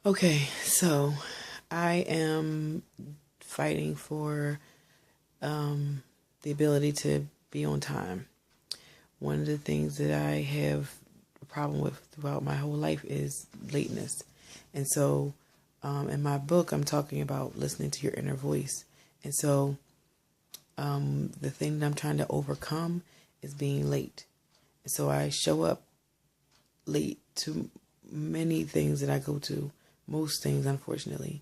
Okay, so I am fighting for the ability to be on time. One of the things that I have a problem with throughout my whole life is lateness. And so in my book, I'm talking about listening to your inner voice. And so the thing that I'm trying to overcome is being late. And so I show up late to many things that I go to, most things, unfortunately.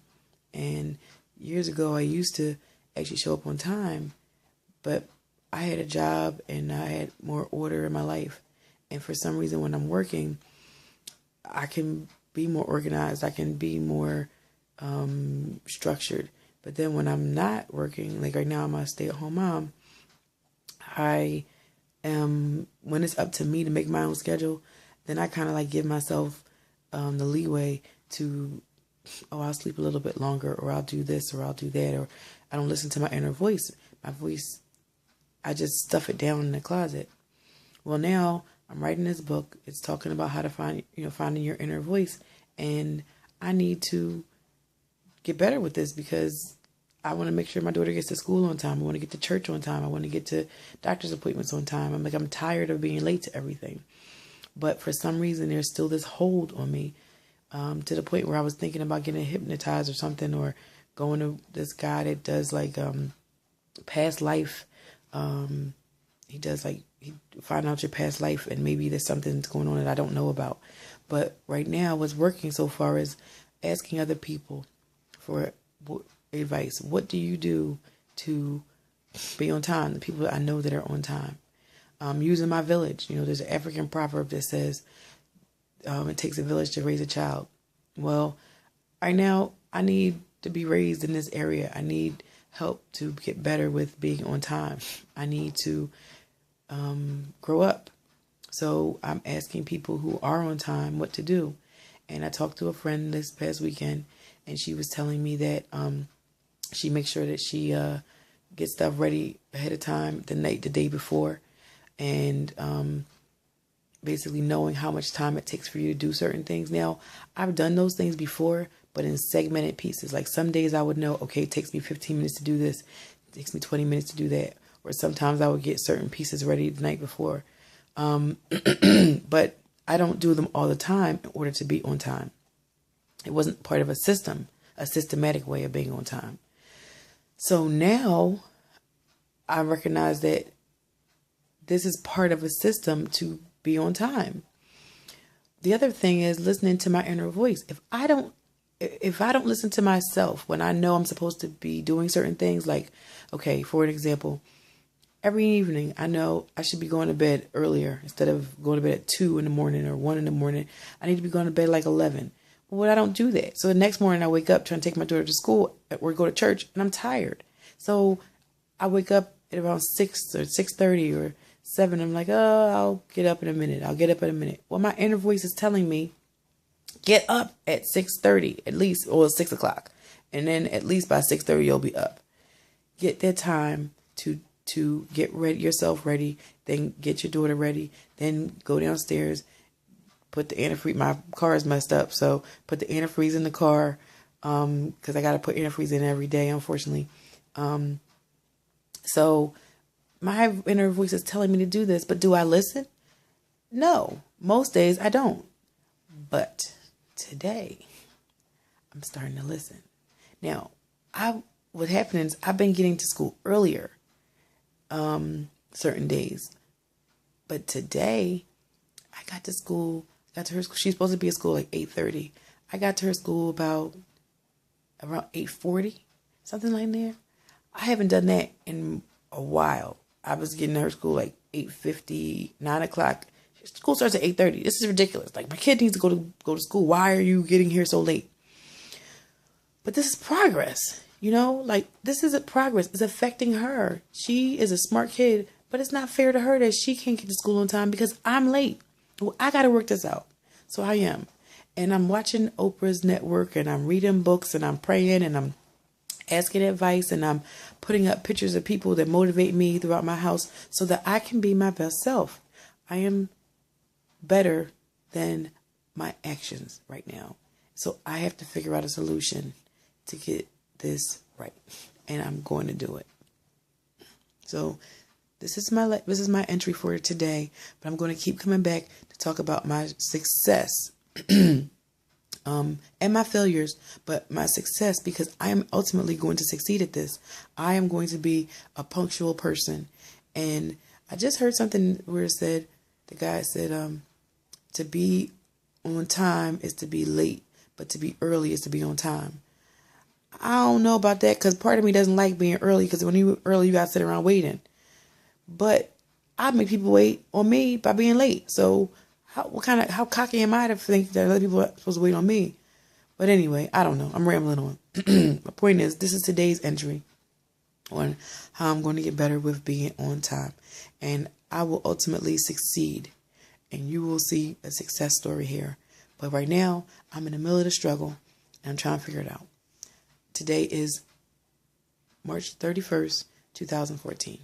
And years ago, I used to actually show up on time, but I had a job and I had more order in my life. And for some reason, when I'm working, I can be more organized. I can be more structured. But then when I'm not working, like right now, I'm a stay-at-home mom. I am, when it's up to me to make my own schedule, then I kind of like give myself the leeway to, oh, I'll sleep a little bit longer, or I'll do this, or I'll do that, or I don't listen to my inner voice. My voice, I just stuff it down in the closet. Well, now I'm writing this book. It's talking about how to finding your inner voice. And I need to get better with this because I want to make sure my daughter gets to school on time. I want to get to church on time. I want to get to doctor's appointments on time. I'm tired of being late to everything. But for some reason, there's still this hold on me to the point where I was thinking about getting hypnotized or something, or going to this guy that does like past life. He does he find out your past life, and maybe there's something that's going on that I don't know about. But right now, what's working so far is asking other people for advice. What do you do to be on time? The people that I know that are on time. Using my village. There's an African proverb that says, it takes a village to raise a child. Well, right now, I need to be raised in this area. I need help to get better with being on time. I need to grow up. So I'm asking people who are on time what to do. And I talked to a friend this past weekend, and she was telling me that she makes sure that she gets stuff ready ahead of time, the day before. And basically knowing how much time it takes for you to do certain things. Now, I've done those things before, but in segmented pieces. Like some days I would know, okay, it takes me 15 minutes to do this. It takes me 20 minutes to do that. Or sometimes I would get certain pieces ready the night before. But I don't do them all the time in order to be on time. It wasn't part of a systematic way of being on time. So now I recognize that this is part of a system to be on time. The other thing is listening to my inner voice. If I don't listen to myself when I know I'm supposed to be doing certain things, like, okay, for an example, every evening I know I should be going to bed earlier instead of going to bed at 2 in the morning or 1 in the morning. I need to be going to bed like 11. But I don't do that. So the next morning I wake up trying to take my daughter to school or go to church, and I'm tired. So I wake up at around 6 or 6:30 or 7. I'm like, oh, I'll get up in a minute. Well, my inner voice is telling me, get up at 6:30 at least, or 6 o'clock. And then at least by 6:30, you'll be up. Get that time to get yourself ready, then get your daughter ready, then go downstairs, put the antifreeze. My car is messed up, so put the antifreeze in the car, because I got to put antifreeze in every day, unfortunately. So my inner voice is telling me to do this, but do I listen? No, most days I don't. But today, I'm starting to listen. Now, what happened is I've been getting to school earlier, certain days. But today, I got to her school. She's supposed to be at school like 8:30. I got to her school about around 8:40, something like that. I haven't done that in a while. I was getting to her school like 8:50, 9 o'clock. School starts at 8:30. This is ridiculous. Like, my kid needs to go to school. Why are you getting here so late? But this is progress. This isn't progress. It's affecting her. She is a smart kid, but it's not fair to her that she can't get to school on time because I'm late. Well, I got to work this out. So I am. And I'm watching Oprah's network, and I'm reading books, and I'm praying, and I'm asking advice, and I'm putting up pictures of people that motivate me throughout my house so that I can be my best self. I am better than my actions right now. So I have to figure out a solution to get this right, and I'm going to do it. So this is my entry for today, but I'm going to keep coming back to talk about my success and my failures, but my success, because I am ultimately going to succeed at this. I am going to be a punctual person. And I just heard something where it said, the guy said, to be on time is to be late, but to be early is to be on time. I don't know about that, because part of me doesn't like being early, because when you're early, you got to sit around waiting. But I make people wait on me by being late. So how cocky am I to think that other people are supposed to wait on me? But anyway, I don't know. I'm rambling on. My point is, this is today's entry on how I'm going to get better with being on time. And I will ultimately succeed. And you will see a success story here. But right now, I'm in the middle of the struggle, and I'm trying to figure it out. Today is March 31st, 2014.